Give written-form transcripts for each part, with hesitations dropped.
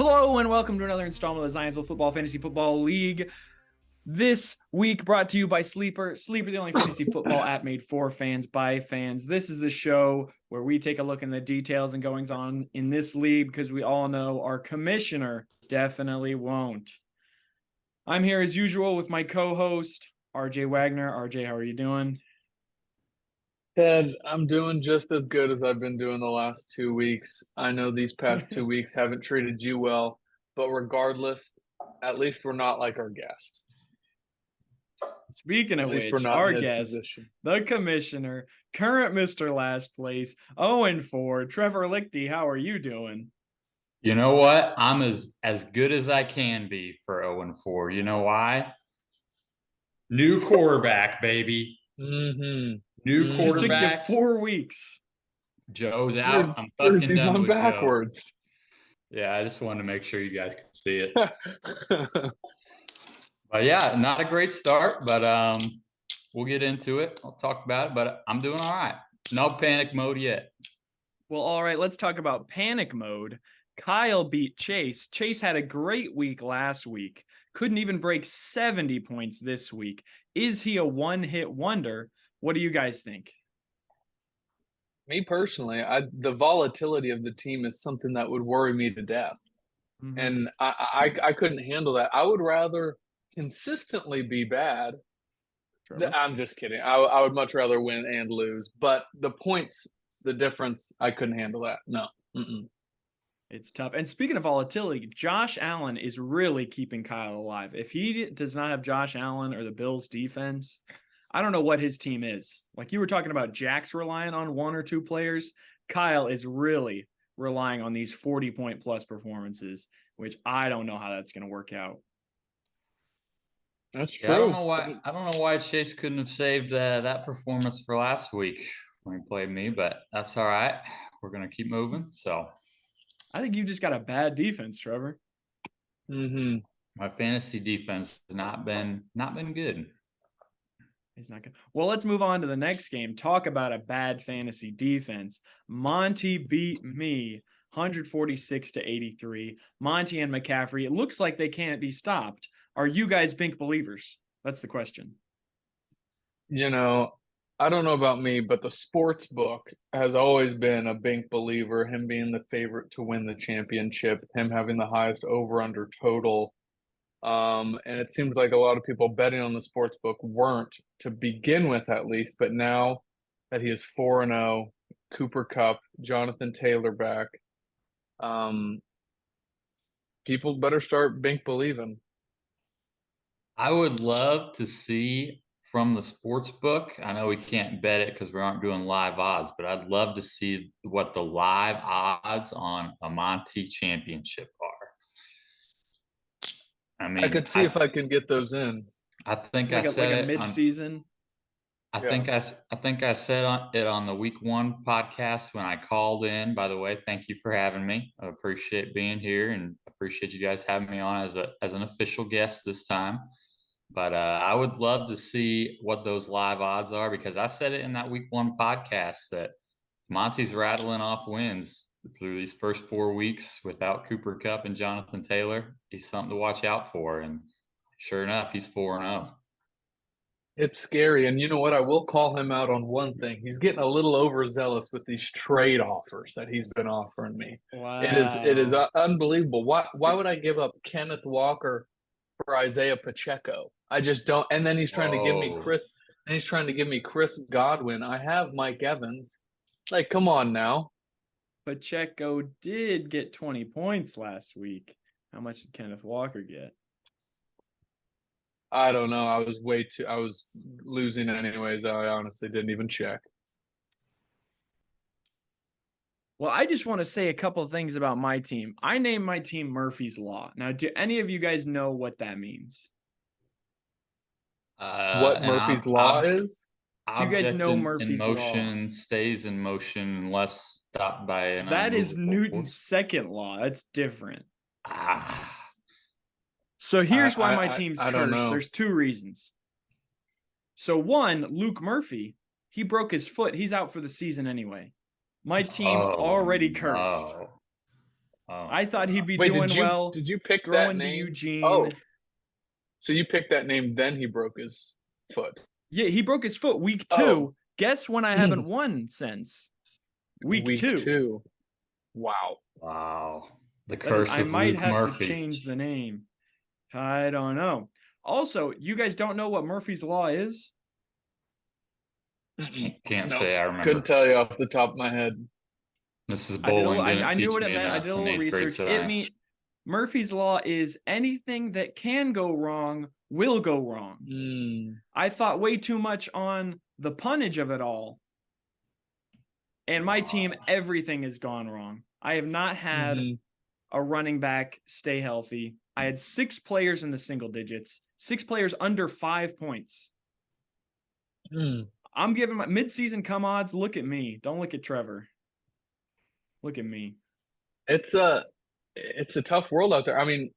Hello and welcome to another installment of the Zionsville Football Fantasy Football League. This week brought to you by Sleeper. Sleeper, the only fantasy football app made for fans by fans. This is a show where we take a look in the details and goings on in this league because we all know our commissioner definitely won't. I'm here as usual with my co-host, RJ Wagner. RJ, how are you doing? Ted, I'm doing just as good as I've been doing the last 2 weeks. I know these past 2 weeks haven't treated you well, but regardless, at least we're not like our guest. Speaking of At least which, we're not our in his guest, position. the commissioner, current Mr. Last Place, 0-4, Trevor Lichty, how are you doing? You know what? I'm as good as I can be for 0-4. You know why? New quarterback, baby. Mm-hmm. New Just took you quarterback. 4 weeks. Joe's out. I'm Third fucking these done on with backwards. Joe. Yeah, I just wanted to make sure you guys could see it. But yeah, not a great start, but we'll get into it. I'll talk about it, but I'm doing all right. No panic mode yet. Well, all right, let's talk about panic mode. Kyle beat Chase. Chase had a great week last week. Couldn't even break 70 points this week. Is he a one-hit wonder? What do you guys think? Me personally, the volatility of the team is something that would worry me to death. Mm-hmm. And I couldn't handle that. I would rather consistently be bad. Trevor? I'm just kidding. I would much rather win and lose. But the points, the difference, I couldn't handle that. No. Mm-mm. It's tough. And speaking of volatility, Josh Allen is really keeping Kyle alive. If he does not have Josh Allen or the Bills defense, I don't know what his team is. Like you were talking about Jack's relying on one or two players. Kyle is really relying on these 40-point plus performances, which I don't know how that's going to work out. That's Yeah, true. I don't know why Chase couldn't have saved that performance for last week when he played me, but that's all right. We're gonna keep moving. So I think you just got a bad defense, Trevor. Mm-hmm. my fantasy defense has not been good. He's not good. Well, let's move on to the next game. Talk about a bad fantasy defense. Monty beat me 146-83. Monty and McCaffrey, it looks like they can't be stopped. Are you guys Bink believers? That's the question. You know, I don't know about me, but the sports book has always been a Bink believer, him being the favorite to win the championship, him having the highest over-under total. And it seems like a lot of people betting on the sports book weren't to begin with, at least. But now that he is 4-0, Cooper Kupp, Jonathan Taylor back, people better start Bink believing. I would love to see from the sports book. I know we can't bet it because we aren't doing live odds, but I'd love to see what the live odds on a Monty championship are. I mean, I could see if I can get those in. I think I Like said a it mid-season. I think I said it on the week one podcast when I called in. By the way, thank you for having me. I appreciate being here and appreciate you guys having me on as an official guest this time. But I would love to see what those live odds are because I said it in that week one podcast that Monty's rattling off wins through these first 4 weeks without Cooper Kupp and Jonathan Taylor. He's something to watch out for. And sure enough, he's 4-0. It's scary. And you know what? I will call him out on one thing. He's getting a little overzealous with these trade offers that he's been offering me. Wow. It is unbelievable. Why would I give up Kenneth Walker for Isaiah Pacheco? I just don't. And then he's trying to give me Chris Godwin. I have Mike Evans. Like, come on now. Pacheco did get 20 points last week. How much did Kenneth Walker get? I don't know. I was losing anyways. I honestly didn't even check. Well, I just want to say a couple of things about my team. I named my team Murphy's Law. Now, do any of you guys know what that means? What Murphy's Law is? Do you guys know Murphy's Law? In motion Law? stays in motion unless stopped by an That is Newton's force. second law. That's different. Ah. So here's why my team's I don't cursed. know. There's two reasons. So one, Luke Murphy, he broke his foot. He's out for the season anyway. My team already cursed. No. I thought he'd be Wait, doing well. did you pick that throwing to name? Eugene. Oh, so you picked that name, then he broke his foot. Yeah, he broke his foot week 2. Oh. Guess when I haven't won since? Week 2. Wow. The curse I of might Luke have Murphy. to change the name. I don't know. Also, you guys don't know what Murphy's Law is? Can't say I remember. Couldn't tell you off the top of my head. Mrs. Bowling didn't I knew teach what it me meant. I enough did a in little 8th grade research. It science. means Murphy's Law is anything that can go wrong will go wrong. I thought way too much on the punnage of it all. And my team, everything has gone wrong. I have not had a running back stay healthy. I had 6 players in the single digits, 6 players under 5 points. I'm giving my midseason come odds. Look at me. Don't look at Trevor. Look at me. It's a tough world out there. I mean,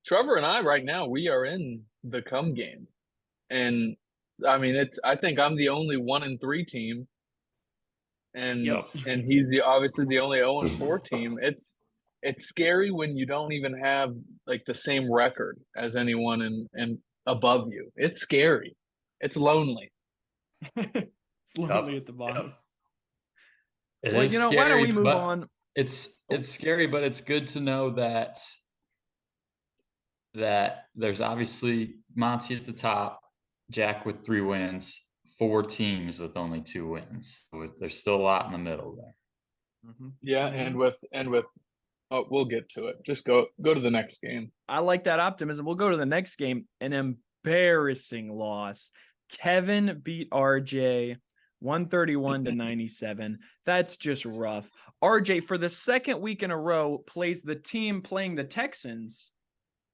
Trevor and I right now, we are in the come game. And I mean, I think I'm the only 1-3 team. And he's obviously the only 0-4 team. It's scary when you don't even have like the same record as anyone and above you. It's scary. It's lonely. It's lonely at the bottom. It is scary, why don't we move on? It's scary, but it's good to know that there's obviously Monty at the top, Jack with 3 wins, 4 teams with only 2 wins. So there's still a lot in the middle there. Yeah, and with we'll get to it. Just go to the next game. I like that optimism. We'll go to the next game. An embarrassing loss. Kevin beat RJ 131-97. That's just rough. RJ, for the second week in a row, plays the team playing the Texans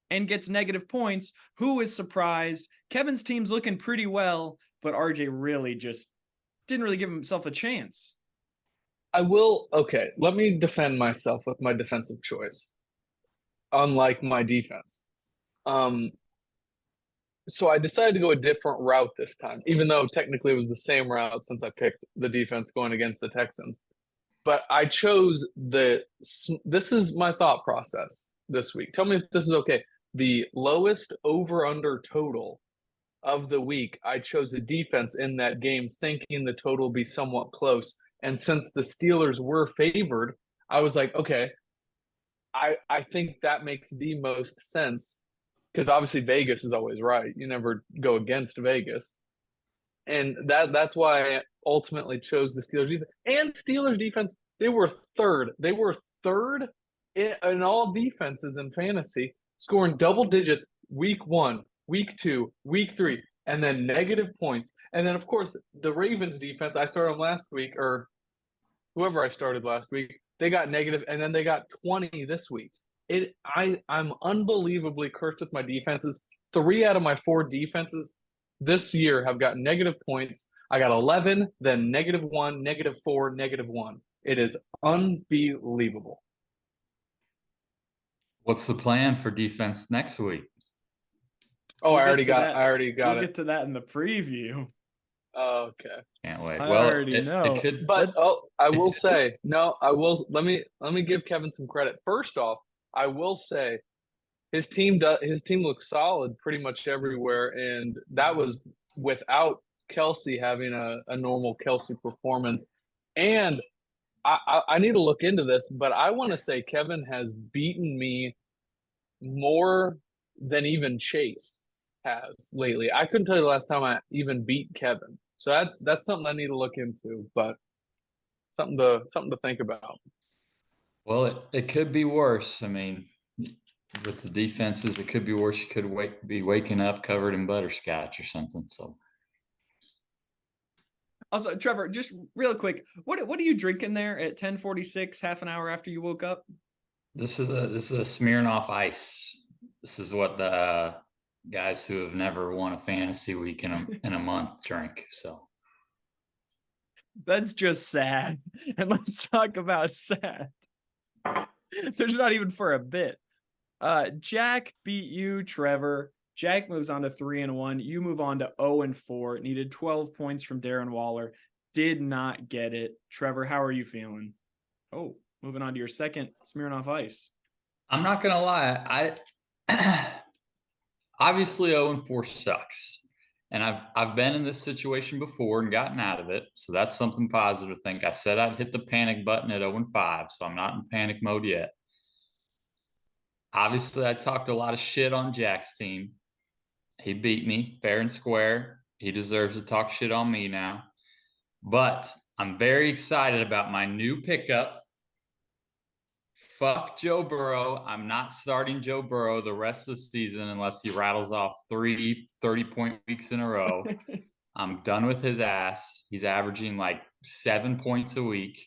and gets negative points. Who is surprised? Kevin's team's looking pretty well, but RJ really just didn't really give himself a chance. Okay, let me defend myself with my defensive choice, unlike my defense. So I decided to go a different route this time, even though technically it was the same route since I picked the defense going against the Texans. But I chose this is my thought process this week. Tell me if this is okay. The lowest over-under total of the week, I chose a defense in that game thinking the total would be somewhat close. And since the Steelers were favored, I was like, okay, I think that makes the most sense. Because obviously Vegas is always right. You never go against Vegas. And that's why I ultimately chose the Steelers defense. And Steelers defense, they were third. They were third in all defenses in fantasy, scoring double digits week 1, week 2, week 3, and then negative points. And then, of course, the Ravens defense, I started them last week, or whoever I started last week, they got negative, and then they got 20 this week. I'm unbelievably cursed with my defenses. 3 out of my 4 defenses this year have got negative points. I got 11, then -1, -4, -1. It is unbelievable. What's the plan for defense next week? Oh, I already got it. We'll get to that in the preview. Okay. Can't wait. I already know. I will say, let me give Kevin some credit. First off, I will say his team looks solid pretty much everywhere, and that was without Kelsey having a normal Kelsey performance. And I need to look into this, but I want to say Kevin has beaten me more than even Chase has lately. I couldn't tell you the last time I even beat Kevin. So that's something I need to look into, but something to think about. Well, it could be worse. I mean, with the defenses, it could be worse. You could be waking up covered in butterscotch or something. So, also, Trevor, just real quick, what are you drinking there at 10:46, half an hour after you woke up? This is a Smirnoff Ice. This is what the guys who have never won a fantasy week in a month drink. So. That's just sad. And let's talk about sad. There's not even for a bit. Jack beat you, Trevor. Jack moves on to 3-1. You move on to 0-4. Needed 12 points from Darren Waller. Did not get it. Trevor, how are you feeling? Oh, Moving on to your second Smirnoff Ice. I'm not gonna lie. I obviously 0-4 sucks, and I've been in this situation before and gotten out of it, so that's something positive to think. I said I'd hit the panic button at 0-5, so I'm not in panic mode yet. Obviously, I talked a lot of shit on Jack's team. He beat me fair and square. He deserves to talk shit on me now. But I'm very excited about my new pickup. Fuck Joe Burrow. I'm not starting Joe Burrow the rest of the season unless he rattles off 3 30-point weeks in a row. I'm done with his ass. He's averaging like 7 points a week.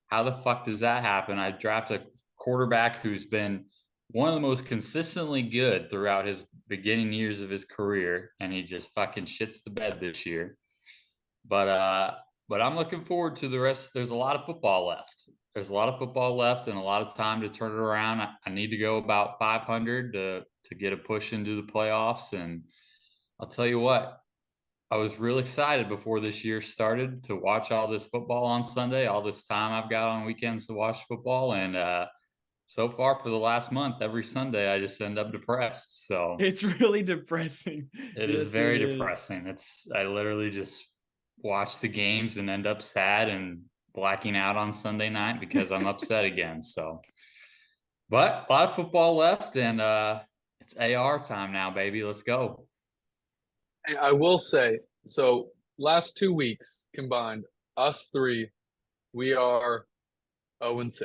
How the fuck does that happen? I draft a quarterback who's been one of the most consistently good throughout his beginning years of his career, and he just fucking shits the bed this year. But I'm looking forward to the rest. There's a lot of football left. There's a lot of football left and a lot of time to turn it around. I need to go about 500 to get a push into the playoffs. And I'll tell you what, I was real excited before this year started to watch all this football on Sunday, all this time I've got on weekends to watch football. And so far for the last month, every Sunday, I just end up depressed. So it's really depressing. It is very depressing. I literally just watch the games and end up sad and blacking out on Sunday night because I'm upset again. So, but a lot of football left, and it's AR time now, baby. Let's go. Hey, I will say, so last 2 weeks combined, us three, we are 0-6.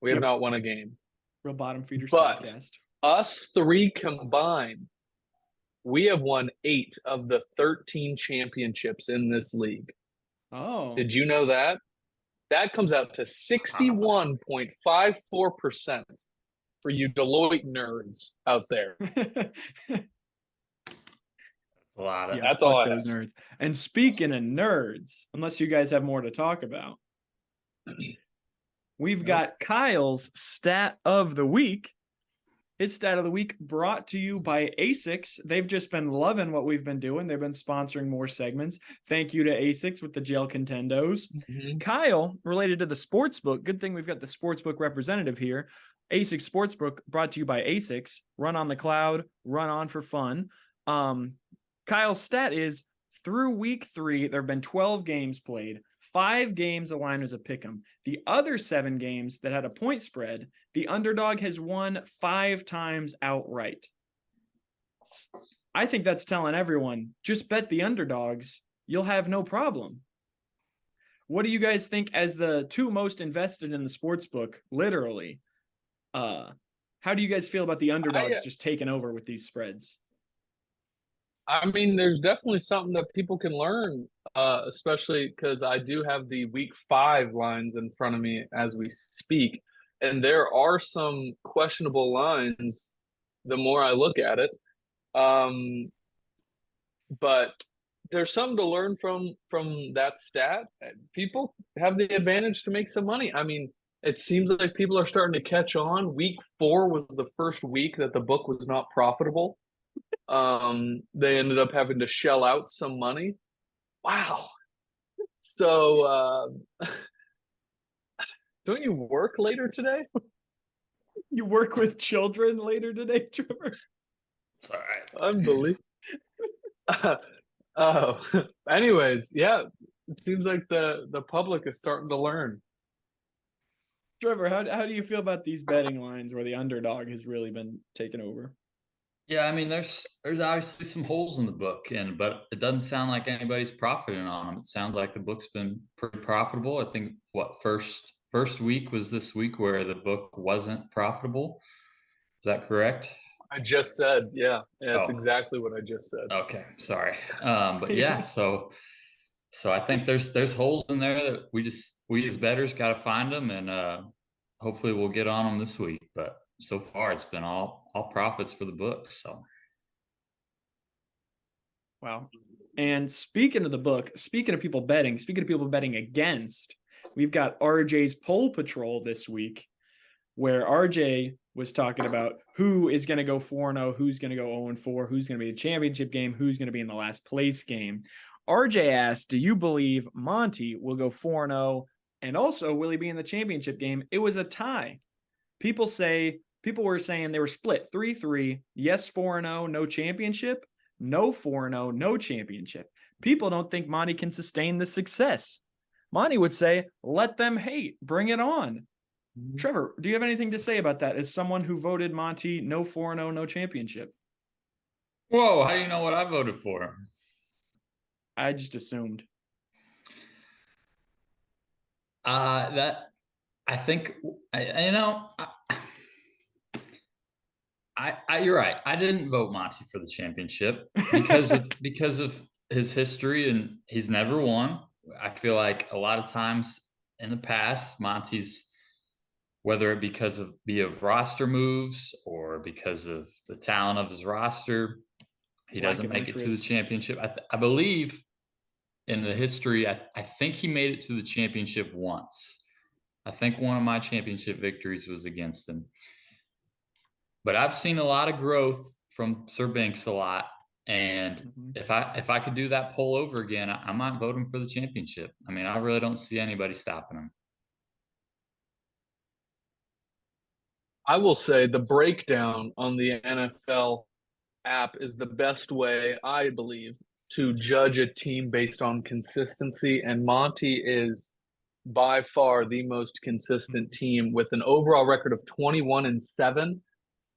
We have not won a game. Real bottom feeders But podcast. Us three combined, we have won 8 of the 13 championships in this league. Oh. Did you know that? That comes out to 61.54% for you Deloitte nerds out there. That's a lot of. Yeah, that's all I those have. nerds. And speaking of nerds, unless you guys have more to talk about, we've got Kyle's stat of the week. His stat of the week brought to you by ASICS. They've just been loving what we've been doing. They've been sponsoring more segments. Thank you to ASICS with the Gel Contendos. Mm-hmm. Kyle, related to the sportsbook, good thing we've got the sportsbook representative here. ASICS Sportsbook brought to you by ASICS. Run on the cloud, run on for fun. Kyle's stat is through week 3, there have been 12 games played. 5 games the line was a pick'em. The other 7 games that had a point spread, the underdog has won 5 times outright. I think that's telling everyone, just bet the underdogs. You'll have no problem. What do you guys think as the 2 most invested in the sports book, literally? How do you guys feel about the underdogs just taking over with these spreads? I mean, there's definitely something that people can learn, especially because I do have the week 5 lines in front of me as we speak. And there are some questionable lines the more I look at it. But there's something to learn from that stat. People have the advantage to make some money. I mean, it seems like people are starting to catch on. Week 4 was the first week that the book was not profitable. They ended up having to shell out some money. Wow. So don't you work later today? You work with children later today, Trevor? It's all right. Unbelievable. Anyways, yeah, it seems like the public is starting to learn. Trevor, how do you feel about these betting lines where the underdog has really been taken over? Yeah, I mean, there's obviously some holes in the book, but it doesn't sound like anybody's profiting on them. It sounds like the book's been pretty profitable. I think first week was this week where the book wasn't profitable. Is that correct? I just said, yeah, that's exactly what I just said. Okay, sorry. But yeah, so I think there's holes in there that we as bettors got to find them, and hopefully we'll get on them this week. But so far it's been all profits for the book. So wow. And speaking of the book, speaking of people betting against, we've got RJ's Poll Patrol this week, where RJ was talking about who is going to go 4-0, who's going to go 0-4, who's going to be the championship game, who's going to be in the last place game. RJ asked, do you believe Monty will go 4-0 And also, will he be in the championship game? It was a tie. People were saying they were split 3-3. Yes, 4-0, no championship. No 4-0, no championship. People don't think Monty can sustain the success. Monty would say, let them hate. Bring it on. Trevor, do you have anything to say about that as someone who voted Monty no 4-0, no championship? Whoa, how do you know what I voted for? I just assumed. You're right. I didn't vote Monty for the championship because of his history, and he's never won. I feel like a lot of times in the past, Monty's, whether it be of roster moves or because of the talent of his roster, he doesn't make it to the championship. I believe in the history, I think he made it to the championship once. I think one of my championship victories was against him. But I've seen a lot of growth from Sir Banks a lot. And if I could do that poll over again, I might vote him for the championship. I mean, I really don't see anybody stopping him. I will say the breakdown on the NFL app is the best way, I believe, to judge a team based on consistency. And Monty is by far the most consistent team with an overall record of 21-7.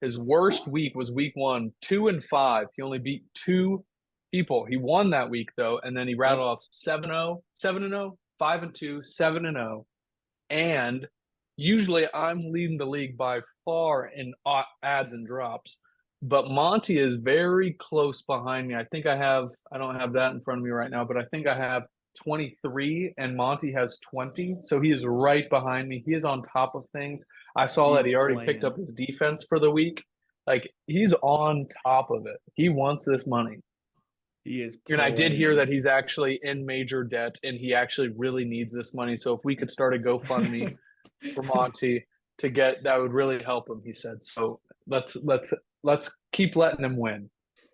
His worst week was week 1, 2-5. He only beat 2 people. He won that week though, and then he rattled off 7-0, 7-0, 5-2, 7-0. And usually I'm leading the league by far in adds and drops, but Monty is very close behind me. I don't have that in front of me right now, but I think I have 23 and Monty has 20. So he is right behind me. He is on top of things. I saw that he already picked up his defense for the week. Like, he's on top of it. He wants this money. He is. And I did hear that he's actually in major debt and he actually really needs this money. So if we could start a GoFundMe for Monty to get, that would really help him, he said. So let's keep letting him win.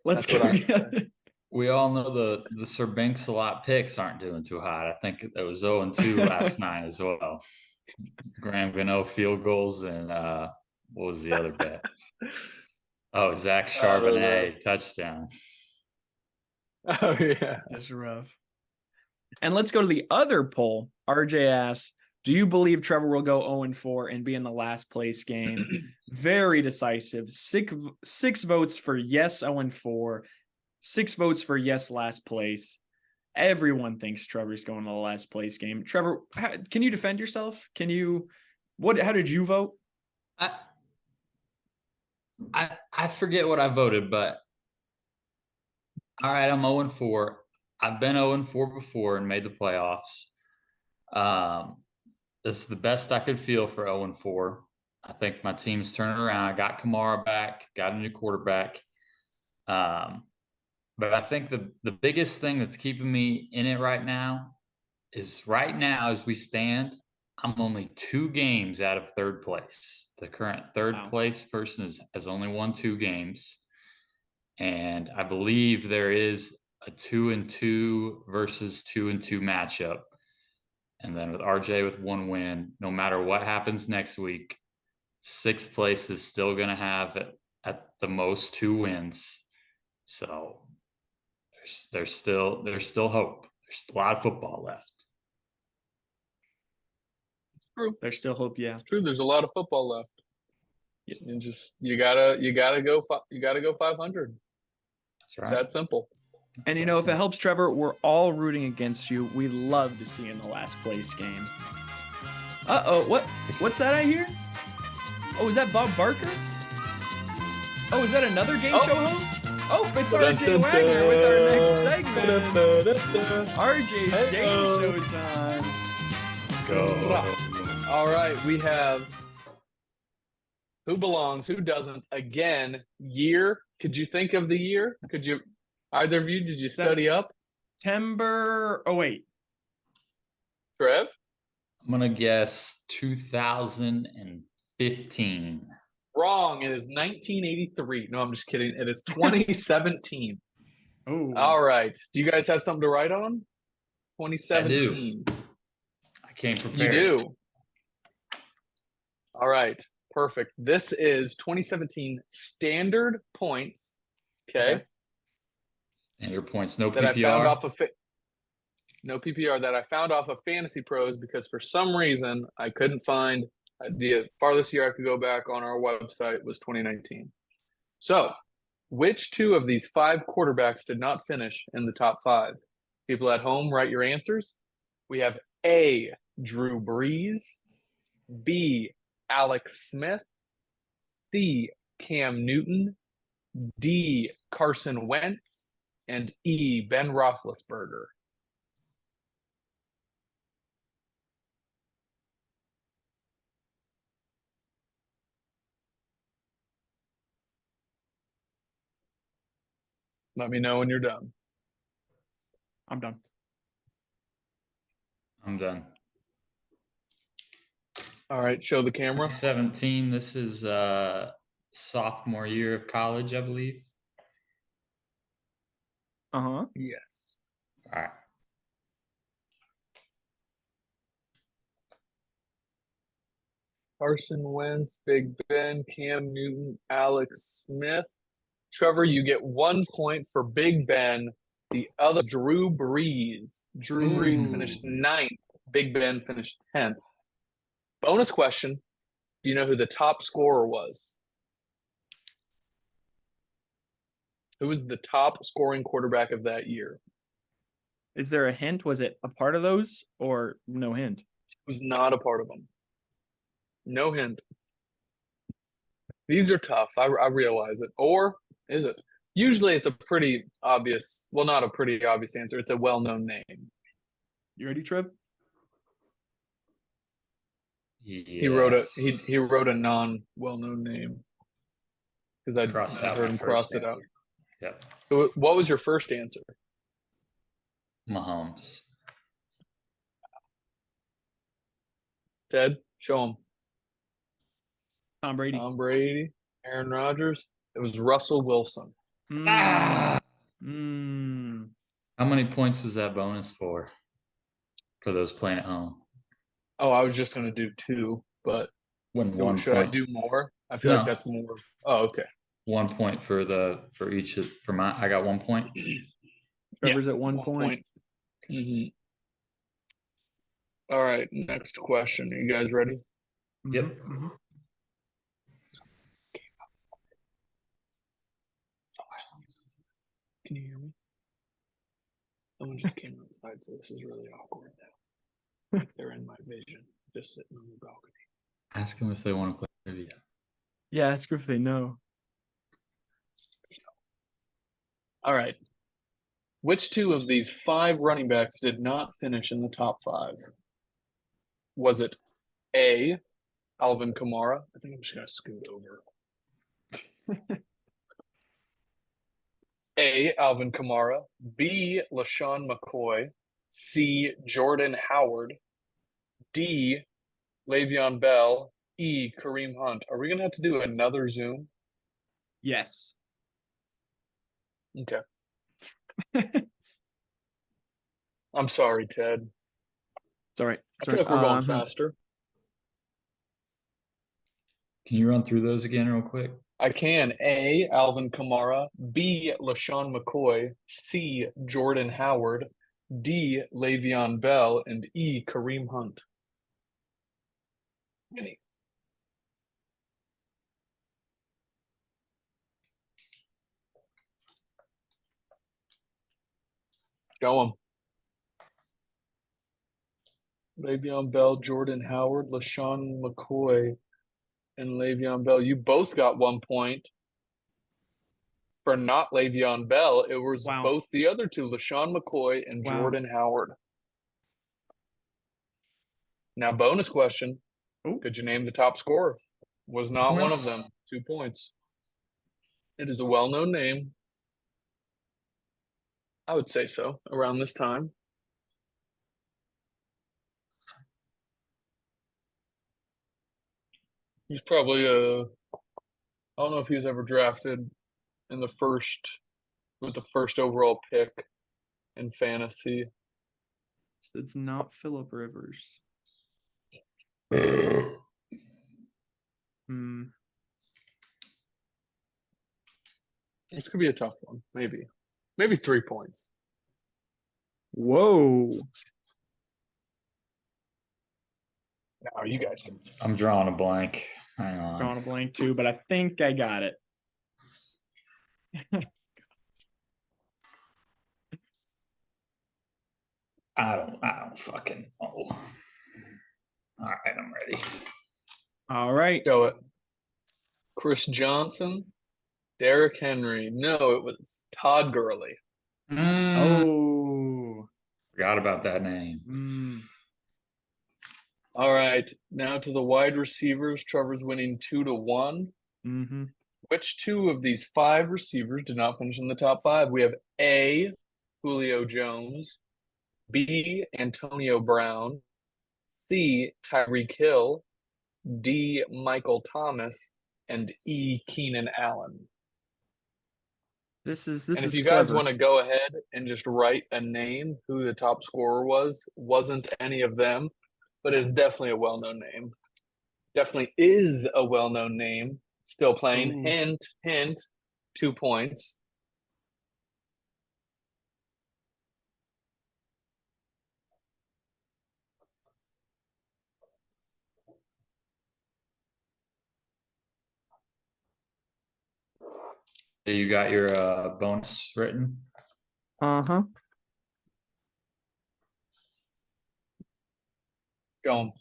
Let's That's what I would say. We all know the Sir Banks a lot picks aren't doing too hot. I think it was 0-2 last night as well. Graham Gano field goals and what was the other bet? Oh, Zach Charbonnet touchdown. Oh yeah, that's rough. And let's go to the other poll. RJ asks, do you believe Trevor will go 0-4 and be in the last place game? Very decisive. Six votes for yes, 0-4. 6 votes for yes, last place. Everyone thinks Trevor's going to the last place game. Trevor, can you defend yourself? How did you vote? I forget what I voted, but all right, I'm 0-4. I've been 0-4 before and made the playoffs. This is the best I could feel for 0-4. I think my team's turning around. I got Kamara back, got a new quarterback. But I think the biggest thing that's keeping me in it right now is as we stand, I'm only 2 games out of third place. The current third place person has only won 2 games. And I believe there is a 2-2 versus 2-2 matchup. And then with RJ with 1 win, no matter what happens next week, 6th place is still going to have at the most 2 wins. So there's still hope. There's a lot of football left. It's true. There's still hope. Yeah, it's true. There's a lot of football left. And just you gotta go 500. That's right. It's that simple. And if it helps Trevor, we're all rooting against you. We love to see you in the last place game. What's that I hear? Oh, is that Bob Barker? Oh, is that another game show host? Oh, it's RJ Wagner with our next segment. RJ's game show time. Let's go. All right, we have who belongs, who doesn't. Again, year. Could you think of the year? Either of you, did you study up? September. Oh, wait. Trev? I'm going to guess 2015. Wrong. It is 1983. No, I'm just kidding. It is 2017. Oh. All right. Do you guys have something to write on? 2017. I I came You prepared. do. All right. Perfect. This is 2017 standard points. Okay. And your points, no That I found PPR. off of no PPR that I found off of Fantasy Pros because for some reason I couldn't find the farthest year I could go back on our website was 2019. So, which two of these 5 quarterbacks did not finish in the top 5? People at home, write your answers. We have A, Drew Brees, B, Alex Smith, C, Cam Newton, D, Carson Wentz, and E, Ben Roethlisberger. Let me know when you're done. I'm done. I'm done. All right, show the camera. 17. This is sophomore year of college, I believe. Uh-huh. Yes. All right. Carson Wentz, Big Ben, Cam Newton, Alex Smith. Trevor, you get 1 point for Big Ben. The other, Drew Brees. Drew Brees finished 9th. Big Ben finished 10th. Bonus question. Do you know who the top scorer was? Who was the top scoring quarterback of that year? Is there a hint? Was it a part of those or no hint? It was not a part of them. No hint. These are tough. I realize it. Or is it? Usually it's a pretty obvious, well, not a pretty obvious answer. It's a well-known name. You ready, Trev? Yes. He wrote a non-well-known name because I heard him cross it out. Yep. So what was your first answer? Mahomes. Ted, show him. Tom Brady. Tom Brady, Aaron Rodgers. It was Russell Wilson. Ah! Mm. How many points was that bonus for those playing at home? Oh, I was just going to do 2, but should I do more? I feel like that's more. Oh, okay. 1 point for each for my. I got 1 point. Trevor's at 1 point. Mm-hmm. All right, next question. Are you guys ready? Yep. Mm-hmm. Can you hear me? Someone just came outside, so this is really awkward now. They're in my vision, just sitting on the balcony. Ask them if they want to play trivia. Yeah, ask her if they know. All right. Which two of these 5 running backs did not finish in the top 5? Was it A, Alvin Kamara? I think I'm just going to scoot over. A, Alvin Kamara. B, LaShawn McCoy. C, Jordan Howard. D, Le'Veon Bell. E, Kareem Hunt. Are we going to have to do another Zoom? Yes. Okay. I'm sorry, Ted. It's all right. I feel like we're going faster. Can you run through those again real quick? I can. A, Alvin Kamara. B, LaShawn McCoy. C, Jordan Howard. D, Le'Veon Bell. And E, Kareem Hunt. Show them. Le'Veon Bell, Jordan Howard, LaShawn McCoy, and Le'Veon Bell. You both got 1 point. For not Le'Veon Bell, it was both the other two, LaShawn McCoy and Jordan Howard. Now, bonus question. Ooh. Could you name the top scorer? Was not one of them. 2 points. It is a well-known name. I would say so, around this time. He's probably I don't know if he was ever drafted in the first with the first overall pick in fantasy. It's not Phillip Rivers. Hmm. This could be a tough one. Maybe 3 points. Whoa. No, you guys can. I'm drawing a blank. Hang on. Drawing a blank too, but I think I got it. I don't fucking know. All right, I'm ready. All right. Show it. Chris Johnson, Derrick Henry. No, it was Todd Gurley. Oh. Forgot about that name. All right, now to the wide receivers. Trevor's winning 2-1. Mm-hmm. Which two of these 5 receivers did not finish in the top 5? We have A, Julio Jones, B, Antonio Brown, C, Tyreek Hill, D, Michael Thomas, and E, Keenan Allen. This is if you guys want to go ahead and just write a name who the top scorer wasn't any of them, but it's definitely a well-known name. Definitely is a well-known name. Still playing. Ooh. Hint, hint, 2 points. So you got your bonus written? Uh-huh. Go on.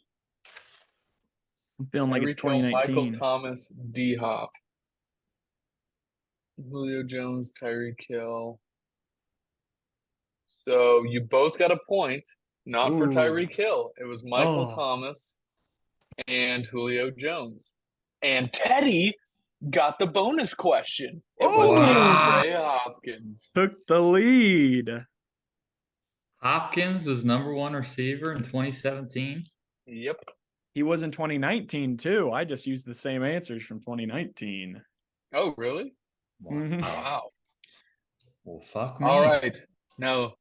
I'm feeling like it's Tyreek Hill, 2019. Michael Thomas, D Hop. Julio Jones, Tyreek Hill. So you both got a point, not for Ooh. Tyreek Hill. It was Michael Oh. Thomas and Julio Jones. And Teddy got the bonus question. It was DeAndre Hopkins. Took the lead. Hopkins was #1 receiver in 2017. Yep. He was in 2019 too. I just used the same answers from 2019. Oh, really? Mhm. Wow. Well, fuck me. All right. Now,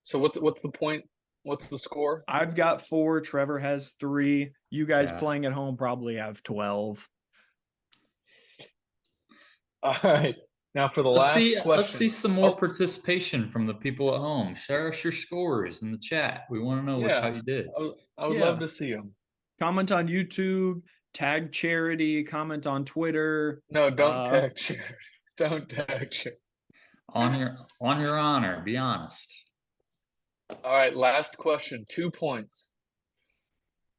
so what's the point? What's the score? I've got 4. Trevor has 3. You guys Yeah. playing at home probably have 12. All right. Now for the last question. Let's see some more participation from the people at home. Share us your scores in the chat. We want to know how you did. I would love to see them. Comment on YouTube, tag Charity, comment on Twitter. No, don't tag Charity. Don't tag Charity. On your honor, be honest. All right, last question, 2 points.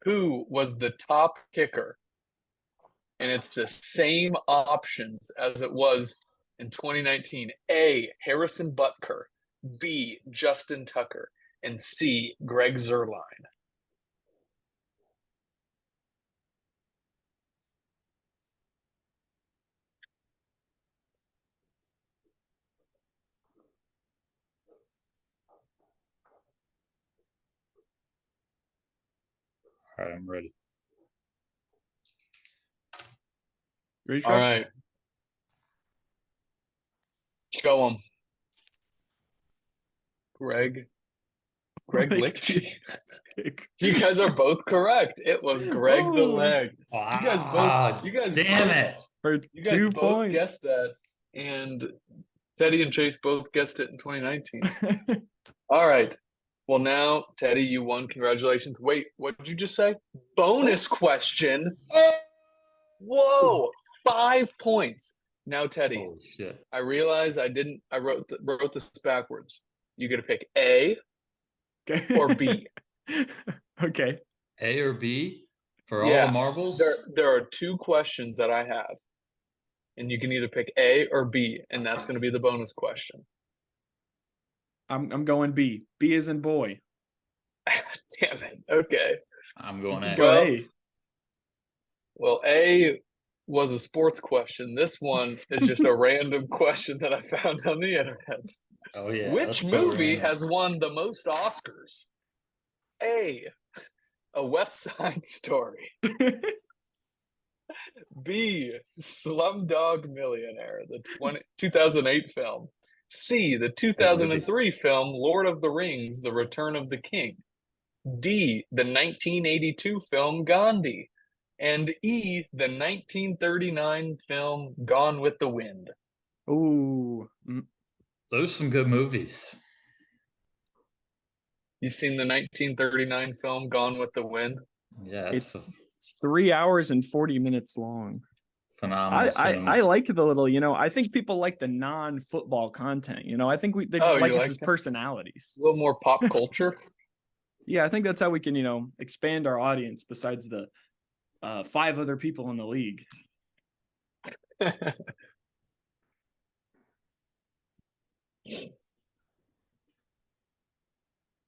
Who was the top kicker? And it's the same options as it was in 2019. A, Harrison Butker. B, Justin Tucker. And C, Greg Zuerlein. All right, I'm ready. Ready, All right. Show them. Greg Lichty. You guys are both correct. It was Greg the Leg. Wow. You guys damn both, it. For You guys 2 both points. guessed that, and Teddy and Chase both guessed it in 2019. All right. Well, now, Teddy, you won. Congratulations. Wait, what did you just say? Bonus question. Whoa, 5 points. Now, Teddy, Holy shit. I realize I wrote this backwards. You got to pick A or B. Okay. A or B for all the marbles? There are 2 questions that I have. And you can either pick A or B, and that's going to be the bonus question. I'm going B. B as in boy. Damn it. Okay. I'm going A. Go A. Well, A was a sports question. This one is just a random question that I found on the internet. Oh, yeah. Which movie has won the most Oscars? A West Side Story. B, Slumdog Millionaire, the 2008 film. C, the 2003 film Lord of the Rings, The Return of the King. D, the 1982 film Gandhi, and E, the 1939 film Gone with the Wind. Ooh. Those are some good movies. You've seen the 1939 film Gone with the Wind? Yeah, It's 3 hours and 40 minutes long. phenomenal cinema. I like the little, I think people like the non-football content. I think they just like us as personalities. A little more pop culture. Yeah, I think that's how we can, expand our audience besides the 5 other people in the league.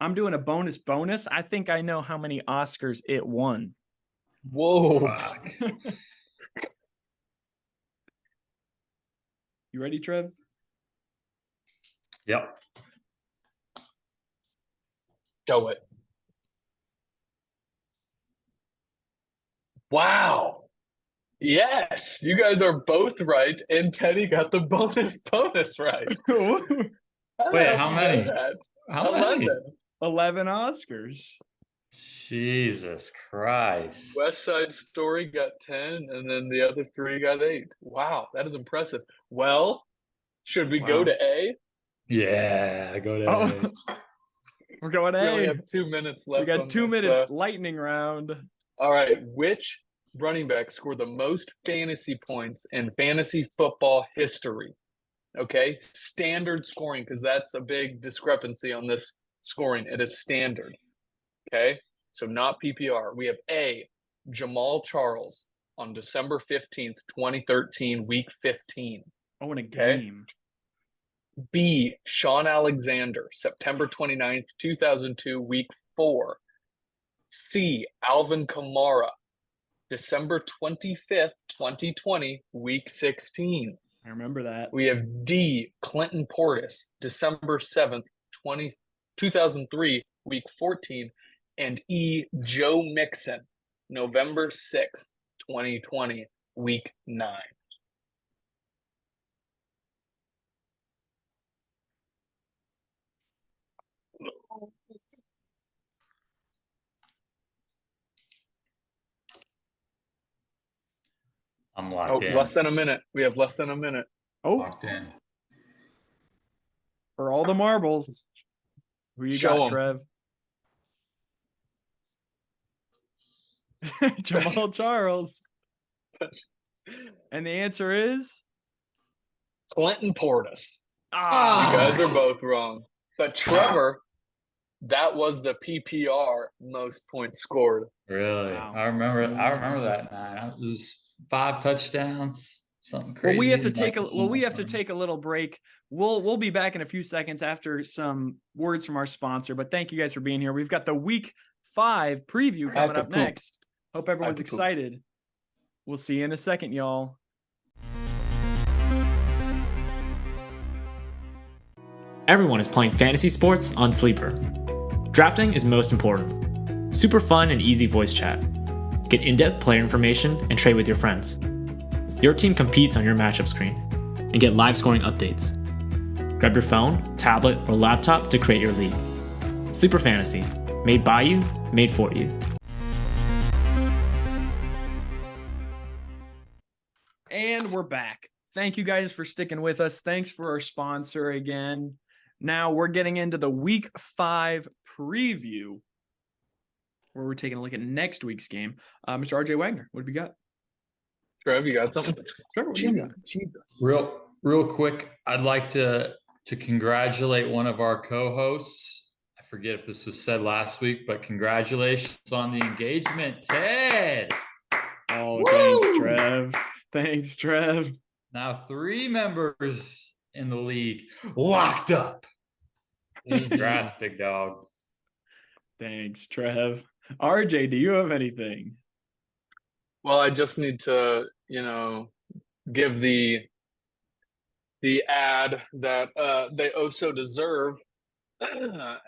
I'm doing a bonus. I think I know how many Oscars it won. Whoa. You ready, Trev? Yep. Show it. Wow. Yes, you guys are both right, and Teddy got the bonus right. Wait, how many? How 11. many? 11 Oscars. Jesus Christ. West Side Story got 10, and then the other 3 got 8. Wow, that is impressive. Well, should we go to A? Yeah, go to A. We're going A. We only have 2 minutes left. We got 2 minutes. Lightning round. All right, which running back scored the most fantasy points in fantasy football history? Okay, standard scoring, because that's a big discrepancy on this scoring. It is standard. Okay, so not PPR. We have A, Jamal Charles on December 15th, 2013, week 15. Oh, in a game. B, Sean Alexander, September 29th, 2002, week 4. C, Alvin Kamara, December 25th, 2020, week 16. I remember that. We have D, Clinton Portis, December 7th, 2003, week 14. And E, Joe Mixon, November 6th, 2020, week 9. I'm locked in. Less than a minute. We have less than a minute. Locked in. For all the marbles. Who you Show got, 'em. Trev? Jamal Charles. And the answer is Clinton Portis. You Ah. guys are both wrong. But Trevor, that was the PPR most points scored. Really? Wow. I remember that night. It was 5 touchdowns, something crazy. Well, we have to take a little break. We'll be back in a few seconds after some words from our sponsor. But thank you guys for being here. We've got the week 5 preview coming up next. Hope everyone's excited. We'll see you in a second, y'all. Everyone is playing fantasy sports on Sleeper. Drafting is most important. Super fun and easy voice chat. Get in-depth player information and trade with your friends. Your team competes on your matchup screen and get live scoring updates. Grab your phone, tablet, or laptop to create your league. Sleeper Fantasy. Made by you, made for you. And we're back. Thank you guys for sticking with us. Thanks for our sponsor again. Now we're getting into the week 5 preview where we're taking a look at next week's game. Mr. RJ Wagner, what have you got? Trev, you got something? Trevor, what do you got? Real quick, I'd like to congratulate one of our co-hosts. I forget if this was said last week, but congratulations on the engagement, Ted. Oh, thanks, Trev. Thanks, Trev. Now 3 members in the league locked up. Congrats, big dog. Thanks, Trev. RJ, do you have anything? Well, I just need to, give the ad that they oh so deserve.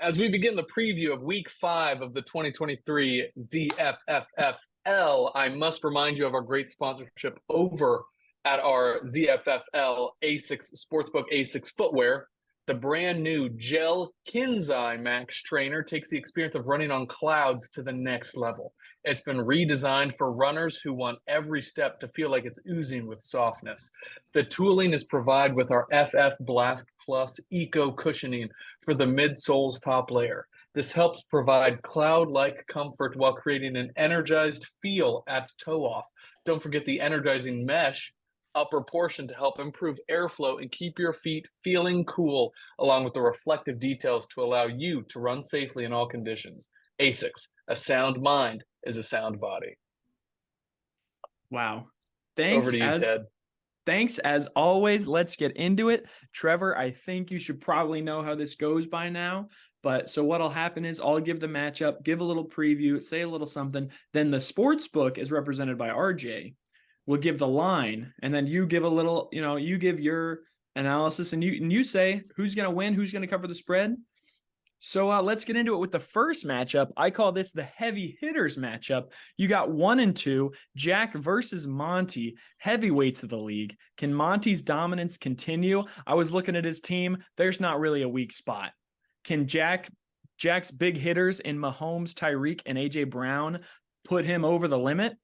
As we begin the preview of week 5 of the 2023 ZFFFL, I must remind you of our great sponsorship over at our ZFFL A6 Sportsbook A6 Footwear. The brand new Gel Kinzai Max Trainer takes the experience of running on clouds to the next level. It's been redesigned for runners who want every step to feel like it's oozing with softness. The tooling is provided with our FF Blast Plus Eco Cushioning for the midsole's top layer. This helps provide cloud-like comfort while creating an energized feel at toe off. Don't forget the energizing mesh upper portion to help improve airflow and keep your feet feeling cool, along with the reflective details to allow you to run safely in all conditions. ASICS, a sound mind is a sound body. Wow. Over to you, Ted. Thanks as always. Let's get into it. Trevor, I think you should probably know how this goes by now. But so what'll happen is I'll give the matchup, give a little preview, say a little something. Then the sports book is represented by RJ. We'll give the line, and then you give a little, you give your analysis, and you say who's going to win, who's going to cover the spread. So let's get into it with the first matchup. I call this the heavy hitters matchup. You got 1 and 2, Jack versus Monty, heavyweights of the league. Can Monty's dominance continue? I was looking at his team. There's not really a weak spot. Can Jack's big hitters in Mahomes, Tyreek, and AJ Brown put him over the limit?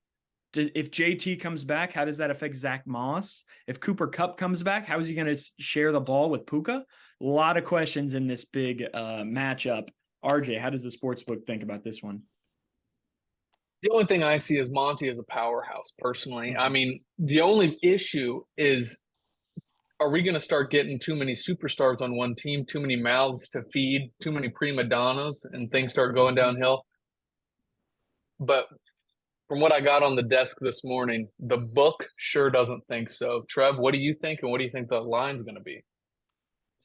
If JT comes back, how does that affect Zach Moss? If Cooper Kupp comes back, how is he going to share the ball with Puka? A lot of questions in this big matchup. RJ, how does the sportsbook think about this one? The only thing I see is Monty as a powerhouse, personally. I mean, the only issue is, are we going to start getting too many superstars on one team, too many mouths to feed, too many prima donnas, and things start going downhill? But from what I got on the desk this morning, the book sure doesn't think so. Trev, what do you think, and what do you think the line's going to be?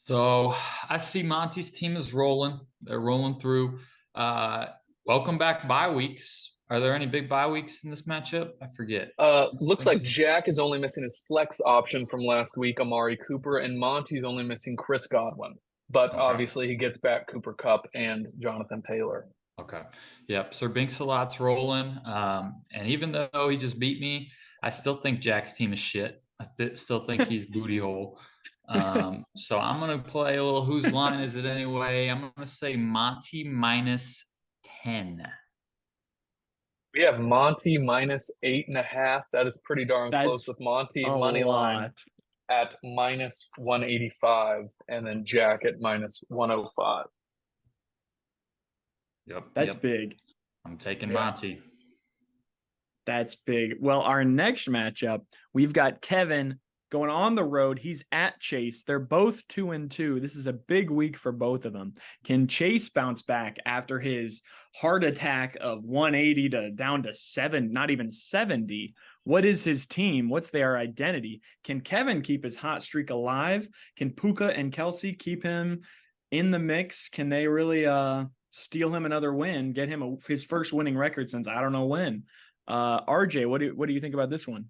So I see Monty's team is rolling. They're rolling through. Welcome back bye weeks. Are there any big bye weeks in this matchup? I forget. Looks like Jack is only missing his flex option from last week, Amari Cooper, and Monty's only missing Chris Godwin. But obviously he gets back Cooper Kupp and Jonathan Taylor. Okay. Yep. Sir Binks-a-Lot's rolling. And even though he just beat me, I still think Jack's team is shit. I still think he's booty hole. So I'm going to play a little whose line is it anyway? I'm going to say Monty -10. We have Monty -8.5. That is pretty darn close with Monty money line at -185 and then Jack at -105. Yep. That's big. I'm taking Monty. That's big. Well, our next matchup, we've got Kevin going on the road. He's at Chase. They're both 2 and 2. This is a big week for both of them. Can Chase bounce back after his heart attack of 180 to down to 7, not even 70? What is his team? What's their identity? Can Kevin keep his hot streak alive? Can Puka and Kelsey keep him in the mix? Can they really steal him another win, get him his first winning record since I don't know when? RJ, what do you think about this one?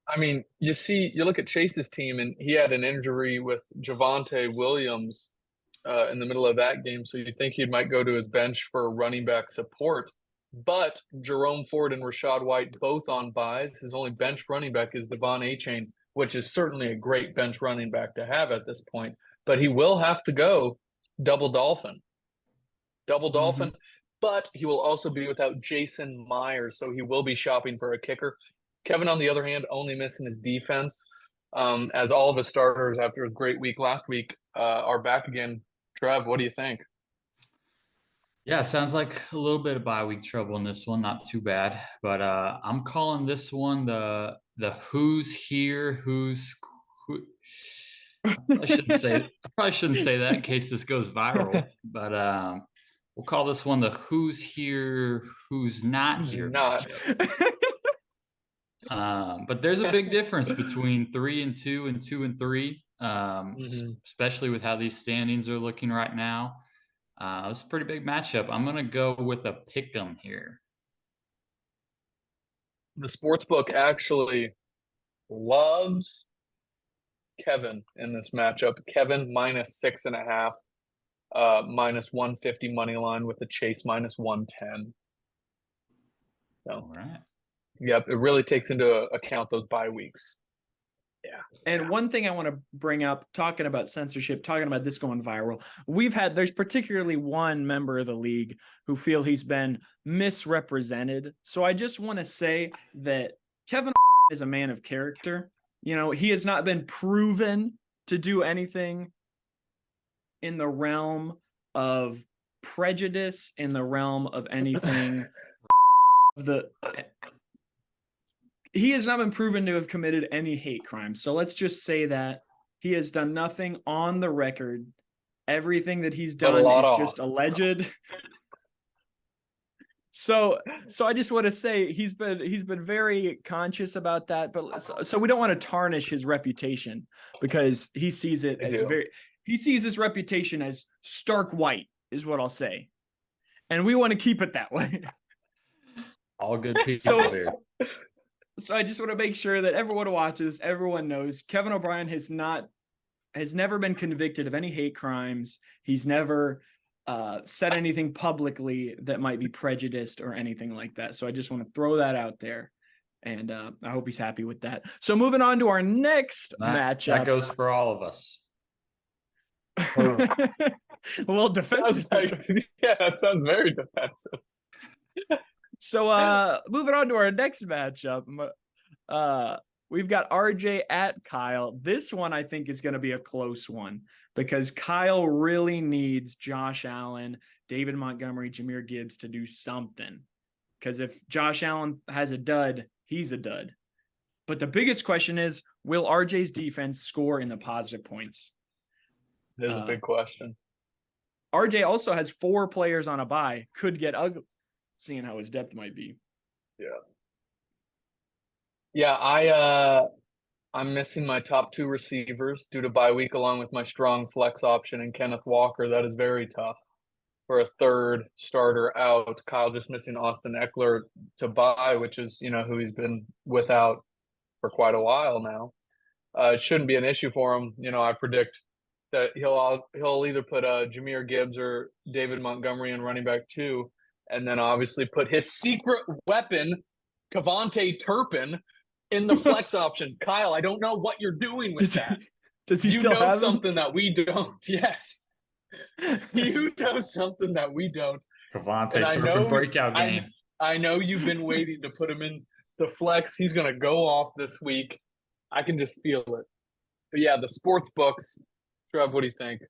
I mean, you look at Chase's team, and he had an injury with Javonte Williams in the middle of that game, so you think he might go to his bench for running back support. But Jerome Ford and Rachaad White both on buys. His only bench running back is Devon Achane, which is certainly a great bench running back to have at this point. But he will have to go double dolphin. But he will also be without Jason Myers, so he will be shopping for a kicker. Kevin, on the other hand, only missing his defense, as all of his starters after his great week last week are back again. Trev, what do you think? Yeah, sounds like a little bit of bye week trouble in this one. Not too bad, but I'm calling this one the who's here, who. I probably shouldn't say that in case this goes viral, but we'll call this one the who's here, who's not here. But there's a big difference between 3 and 2 and 2 and 3, especially with how these standings are looking right now. It's a pretty big matchup. I'm going to go with a pick'em here. The sportsbook actually loves Kevin in this matchup. Kevin -6.5, -150 money line with the Chase -110. So, all right. Yep, it really takes into account those bye weeks. And one thing I want to bring up, talking about censorship, talking about this going viral, there's particularly one member of the league who feel he's been misrepresented. So I just want to say that Kevin is a man of character. He has not been proven to do anything in the realm of prejudice, in the realm of anything. He has not been proven to have committed any hate crimes. So let's just say that he has done nothing on the record. Everything that he's done is just alleged. So I just want to say he's been very conscious about that, but so we don't want to tarnish his reputation, because he sees it as he sees his reputation as stark white, is what I'll say. And we want to keep it that way. All good people here. So I just want to make sure that everyone who watches, everyone knows Kevin O'Brien has never been convicted of any hate crimes. He's never said anything publicly that might be prejudiced or anything like that. So I just want to throw that out there. And I hope he's happy with that. So moving on to our next matchup. That goes for all of us. A little defensive. That sounds very defensive. So moving on to our next matchup, we've got RJ at Kyle. This one I think is going to be a close one, because Kyle really needs Josh Allen, David Montgomery, Jahmyr Gibbs to do something. Because if Josh Allen has a dud, he's a dud. But the biggest question is, will RJ's defense score in the positive points? There's a big question. RJ also has 4 players on a bye. Could get ugly, seeing how his depth might be. I'm missing my top 2 receivers due to bye week, along with my strong flex option and Kenneth Walker. That is very tough for a third starter out. Kyle just missing Austin Eckler to bye, which is, who he's been without for quite a while now. It shouldn't be an issue for him. I predict that he'll either put Jahmyr Gibbs or David Montgomery in running back 2, and then obviously put his secret weapon, Kavontae Turpin, in the flex option. Kyle, I don't know what you're doing with that. Does he still have something that we don't? Yes. You know something that we don't. Kavontae Turpin breakout game. I know you've been waiting to put him in the flex. He's going to go off this week. I can just feel it. But yeah, the sports books. Trev, what do you think?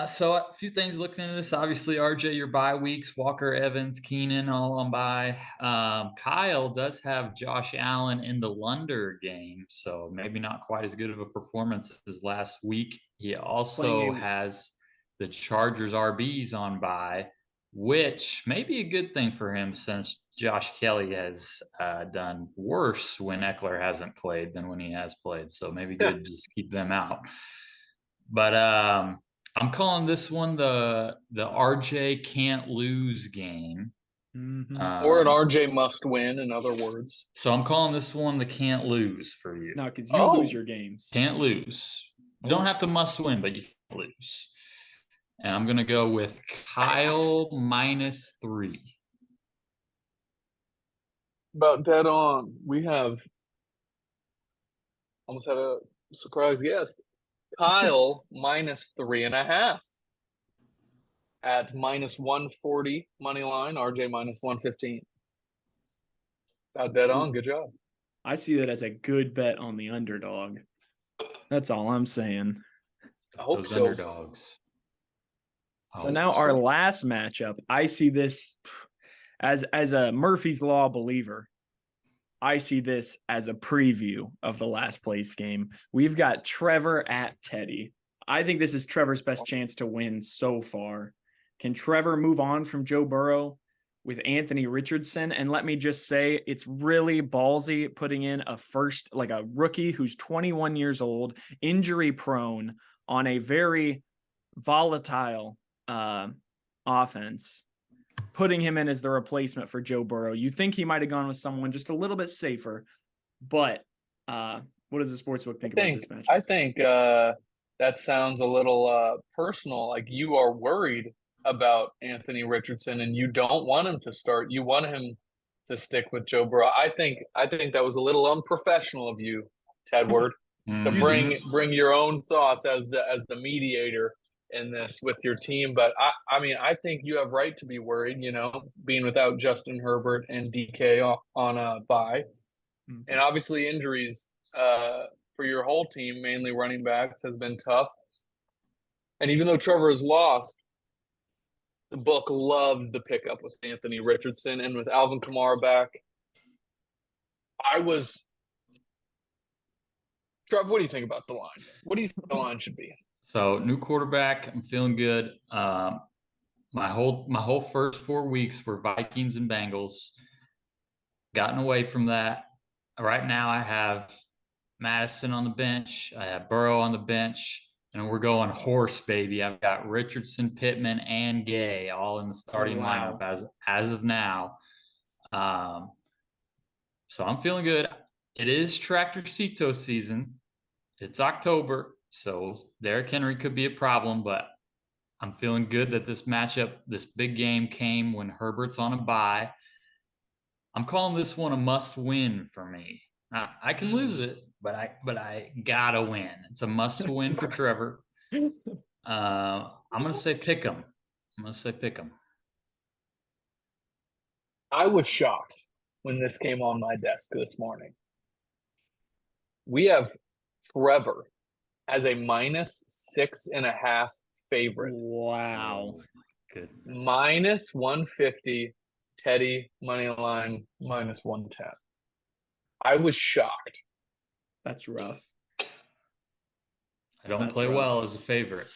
So a few things looking into this. Obviously, RJ, your bye weeks, Walker, Evans, Keenan, all on bye. Kyle does have Josh Allen in the Lunder game, so maybe not quite as good of a performance as last week. He also has the Chargers RBs on bye, which may be a good thing for him, since Josh Kelly has done worse when Eckler hasn't played than when he has played. So maybe good to just keep them out. But I'm calling this one the RJ can't lose game. Or an RJ must win, in other words. So I'm calling this one the can't lose for you. No, because you lose your games. Can't lose. You don't have to must win, but you can't lose. And I'm going to go with Kyle -3. About dead on. We have almost had a surprise guest. Kyle -3.5 at -140 money line. RJ -115. About dead on. Good job. I see that as a good bet on the underdog. That's all I'm saying. I hope Those so. underdogs. So now our last matchup, I see this as a Murphy's Law believer. I see this as a preview of the last place game. We've got Trevor at Teddy. I think this is Trevor's best chance to win so far. Can Trevor move on from Joe Burrow with Anthony Richardson? And let me just say, it's really ballsy putting in a rookie who's 21 years old, injury prone, on a very volatile offense, putting him in as the replacement for Joe Burrow. You think he might have gone with someone just a little bit safer, but what does the sportsbook think about this match? I think that sounds a little personal. Like, you are worried about Anthony Richardson and you don't want him to start. You want him to stick with Joe Burrow. I think that was a little unprofessional of you, Tedward, to bring your own thoughts as the mediator in this with your team. But I mean, I think you have right to be worried, being without Justin Herbert and DK on a bye. And obviously injuries for your whole team, mainly running backs, has been tough. And even though Trevor has lost, the book loves the pickup with Anthony Richardson and with Alvin Kamara back. Trevor, what do you think about the line? What do you think the line should be? So, new quarterback, I'm feeling good. My whole first 4 weeks were Vikings and Bengals. Gotten away from that. Right now, I have Madison on the bench. I have Burrow on the bench. And we're going horse, baby. I've got Richardson, Pittman, and Gay all in the starting lineup as of now. So I'm feeling good. It is Tractorcito season. It's October, so Derrick Henry could be a problem, but I'm feeling good that this matchup, this big game came when Herbert's on a bye. I'm calling this one a must-win for me. I can lose it, but I gotta win. It's a must-win for Trevor. I'm gonna say pick 'em. I was shocked when this came on my desk this morning. We have Trevor as a -6.5 favorite. Wow. Good. -150. Teddy money line -110. I was shocked. That's rough. I don't play well as a favorite.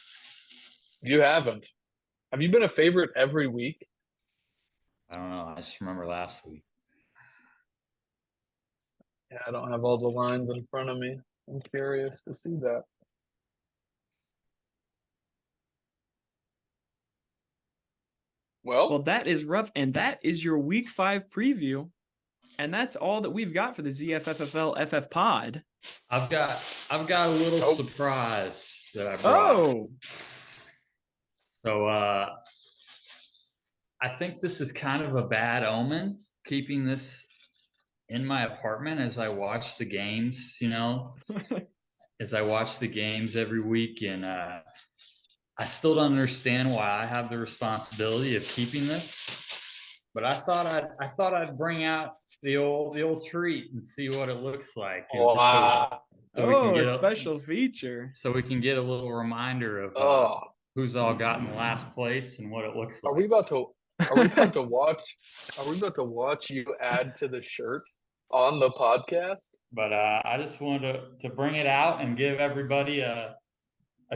You haven't. Have you been a favorite every week? I don't know. I just remember last week. Yeah, I don't have all the lines in front of me. I'm curious to see that. Well, that is rough, and that is your Week 5 preview, and that's all that we've got for the ZFFFLFF pod. I've got a little surprise that I brought. So I think this is kind of a bad omen, keeping this in my apartment as I watch the games, as I watch the games every week. And I still don't understand why I have the responsibility of keeping this. But I thought I'd bring out the old treat and see what it looks like. Wow. So a special feature. So we can get a little reminder of who's all gotten last place and what it looks like. Are we about to watch you add to the shirt on the podcast? But I just wanted to bring it out and give everybody a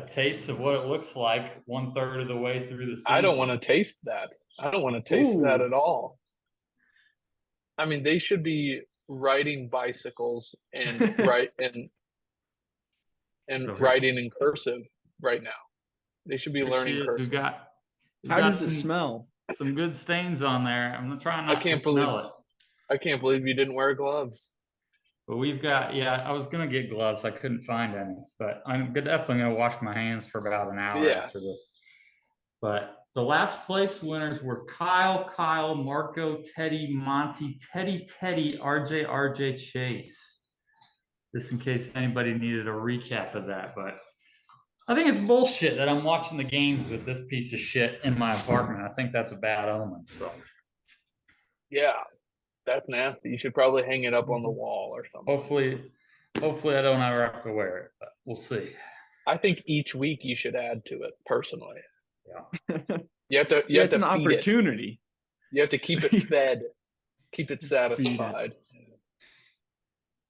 taste of what it looks like 1/3 of the way through the season. I don't want to taste that. I don't want to taste that at all. I mean, they should be riding bicycles and writing in cursive right now. They should be learning cursive. How does it smell? Some good stains on there. I'm trying not to smell it. I can't believe you didn't wear gloves. But we've got, I was going to get gloves. I couldn't find any. But I'm definitely going to wash my hands for about an hour after this. But the last place winners were Kyle, Marco, Teddy, Monty, Teddy, RJ, Chase. Just in case anybody needed a recap of that. But I think it's bullshit that I'm watching the games with this piece of shit in my apartment. I think that's a bad omen. So, yeah. That's nasty. You should probably hang it up on the wall or something. Hopefully I don't ever have to wear it, but we'll see. I think each week you should add to it personally. Yeah. You have to it's an opportunity. You have to keep it fed, keep it satisfied.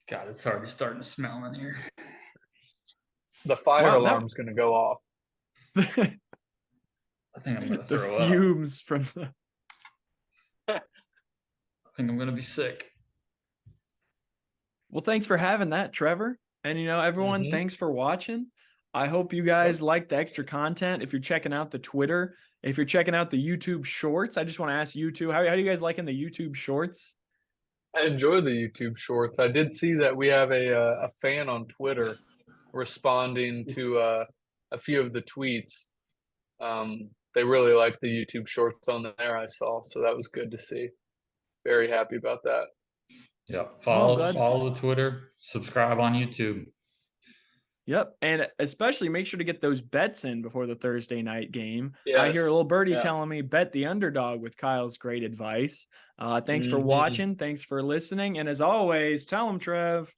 God, it's already starting to smell in here. The fire alarm's going to go off. I think I'm going to throw up. The fumes from the... I think I'm going to be sick. Well, thanks for having that, Trevor. And, everyone, thanks for watching. I hope you guys like the extra content. If you're checking out the Twitter, if you're checking out the YouTube shorts, I just want to ask you two, how do you guys liking the YouTube shorts? I enjoy the YouTube shorts. I did see that we have a fan on Twitter responding to a few of the tweets. They really like the YouTube shorts on there, I saw. So that was good to see. very happy about that. Yeah. Follow glad to the Twitter, subscribe on YouTube. Yep. And especially make sure to get those bets in before the Thursday night game. Yes. I hear a little birdie Yeah. telling me bet the underdog with Kyle's great advice. Thanks for watching. Thanks for listening. And as always, tell them, Trev.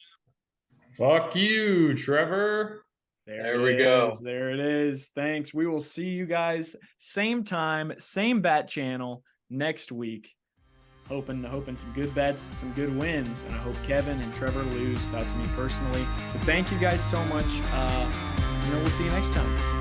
Fuck you, Trevor. There we go. There it is. Thanks. We will see you guys same time, same bat channel next week. Hoping some good bets, some good wins, and I hope Kevin and Trevor lose. That's me personally. But thank you guys so much. We'll see you next time.